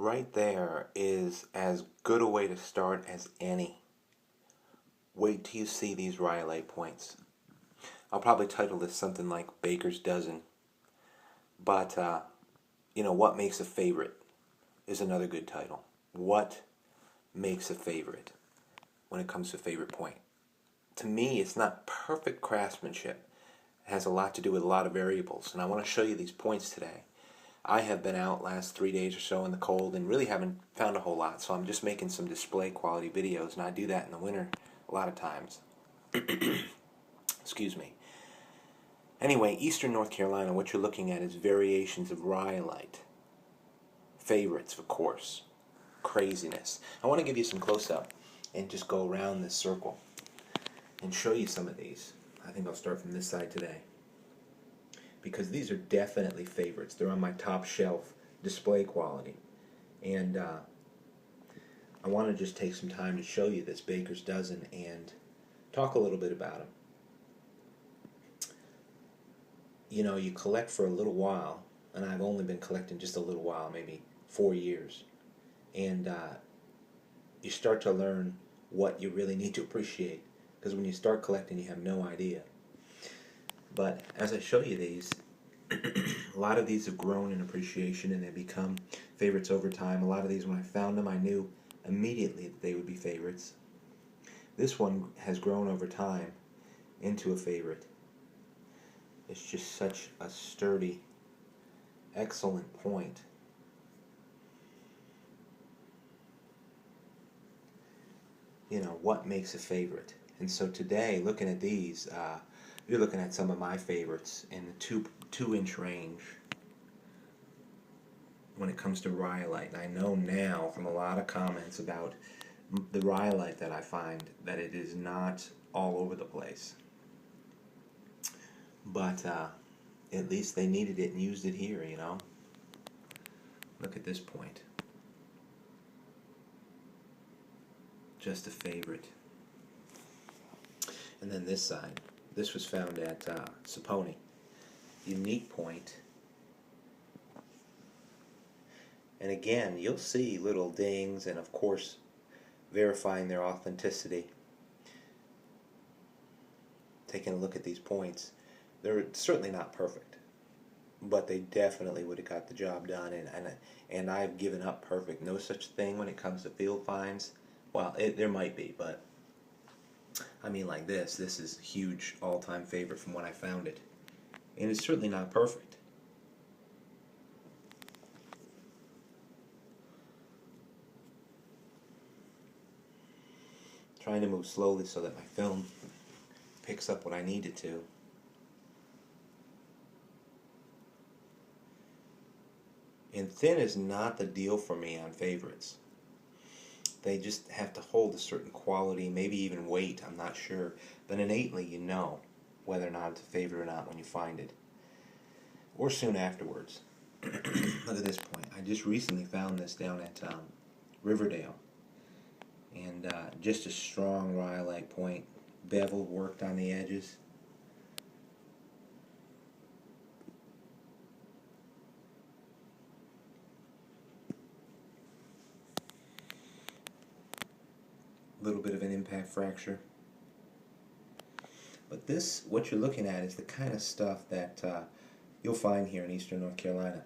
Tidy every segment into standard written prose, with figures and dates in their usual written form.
right there is as good a way to start as any. Wait till you see these rhyolite points. I'll probably title this something like Baker's Dozen. But, what makes a favorite is another good title. What makes a favorite when it comes to favorite point? To me, it's not perfect craftsmanship. It has a lot to do with a lot of variables. And I want to show you these points today. I have been out last 3 days or so in the cold and really haven't found a whole lot. So I'm just making some display quality videos. And I do that in the winter a lot of times. Excuse me. Anyway, Eastern North Carolina, what you're looking at is variations of rhyolite. Favorites, of course. Craziness. I want to give you some close-up and just go around this circle and show you some of these. I think I'll start from this side today, because these are definitely favorites. They're on my top shelf display quality. And I want to just take some time to show you this Baker's Dozen and talk a little bit about them. You collect for a little while, and I've only been collecting just a little while, maybe 4 years. And you start to learn what you really need to appreciate, because when you start collecting, you have no idea. But as I show you these, a lot of these have grown in appreciation and they become favorites over time. A lot of these, when I found them, I knew immediately that they would be favorites. This one has grown over time into a favorite. It's just such a sturdy, excellent point. What makes a favorite? And so today, looking at these, you're looking at some of my favorites in the two-inch range when it comes to rhyolite. And I know now from a lot of comments about the rhyolite that I find that it is not all over the place. But at least they needed it and used it here, Look at this point. Just a favorite. And then this side. This was found at Saponi. Unique point. And again, you'll see little dings and, of course, verifying their authenticity. Taking a look at these points. They're certainly not perfect, but they definitely would have got the job done. And I've given up perfect. No such thing when it comes to field finds. Well, there might be, but I mean, like this is a huge all-time favorite from when I found it. And it's certainly not perfect. Trying to move slowly so that my film picks up what I need it to. And thin is not the deal for me on favorites. They just have to hold a certain quality, maybe even weight, I'm not sure. But innately you know whether or not it's a favorite or not when you find it. Or soon afterwards. Look at this point. I just recently found this down at Riverdale. And just a strong rhyolite point. Bevel worked on the edges. A little bit of an impact fracture. But this, what you're looking at, is the kind of stuff that you'll find here in Eastern North Carolina.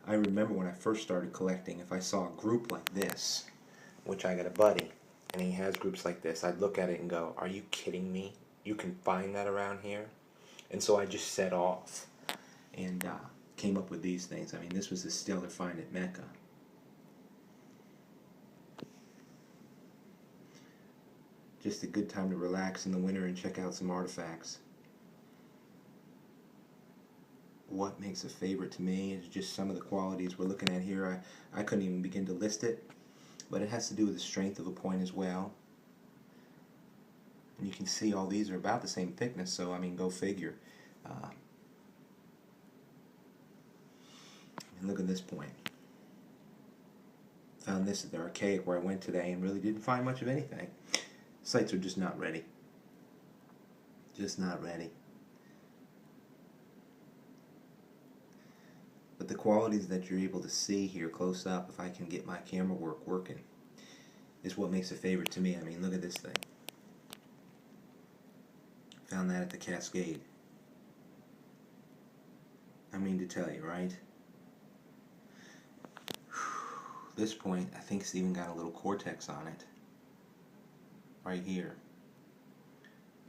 I remember when I first started collecting, if I saw a group like this, which I got a buddy, and he has groups like this, I'd look at it and go, are you kidding me? You can find that around here? And so I just set off and came up with these things. I mean, this was a stellar find at Mecca. Just a good time to relax in the winter and check out some artifacts. What makes a favorite to me is just some of the qualities we're looking at here. I couldn't even begin to list it, but it has to do with the strength of a point as well. And you can see all these are about the same thickness, so I mean, go figure. And look at this point. Found this at the Archaic where I went today and really didn't find much of anything. Sites are just not ready. Just not ready. But the qualities that you're able to see here close up, if I can get my camera work working, is what makes a favorite to me. I mean, look at this thing. Found that at the Cascade. I mean to tell you, right? This point, I think it's even got a little cortex on it. Right here.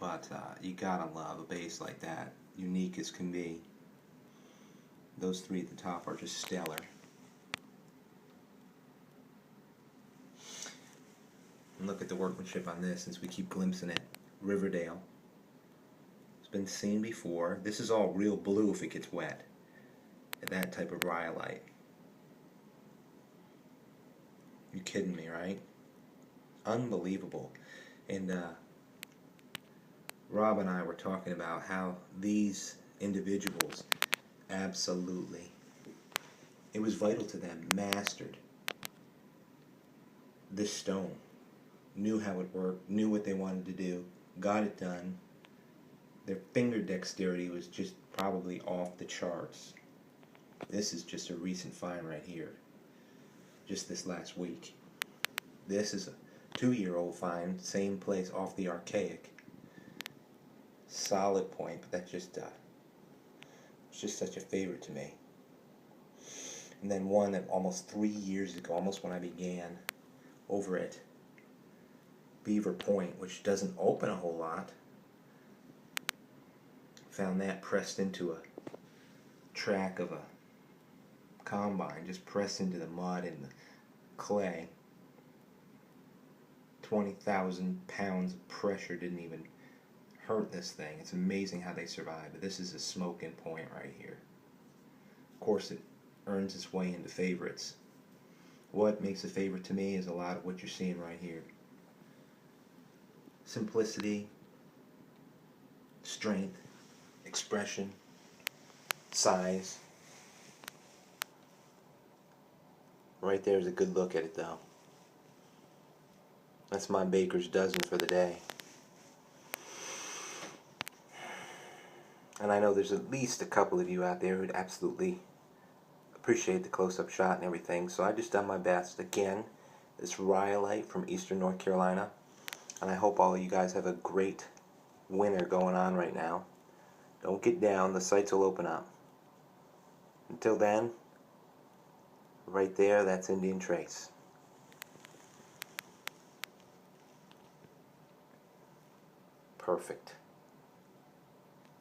But you gotta love a bass like that. Unique as can be. Those three at the top are just stellar. And look at the workmanship on this, since we keep glimpsing it. Riverdale. It's been seen before. This is all real blue if it gets wet. That type of rhyolite. You kidding me, right? Unbelievable. And Rob and I were talking about how these individuals absolutely, it was vital to them, mastered this stone, knew how it worked, knew what they wanted to do, got it done. Their finger dexterity was just probably off the charts. This is just a recent find right here, just this last week. This is a 2-year-old find, same place, off the Archaic. Solid point, but that's just it's just such a favorite to me. And then one that almost 3 years ago, almost when I began, over at Beaver Point, which doesn't open a whole lot, found that pressed into a track of a combine, just pressed into the mud and the clay. 20,000 pounds of pressure didn't even hurt this thing. It's amazing how they survive. But this is a smoking point right here. Of course, it earns its way into favorites. What makes a favorite to me is a lot of what you're seeing right here. Simplicity, strength, expression, size. Right there is a good look at it, though. That's my baker's dozen for the day. And I know there's at least a couple of you out there who'd absolutely appreciate the close-up shot and everything. So I just done my best. Again, this rhyolite from Eastern North Carolina. And I hope all of you guys have a great winter going on right now. Don't get down. The sights will open up. Until then, right there, that's Indian Trace. Perfect.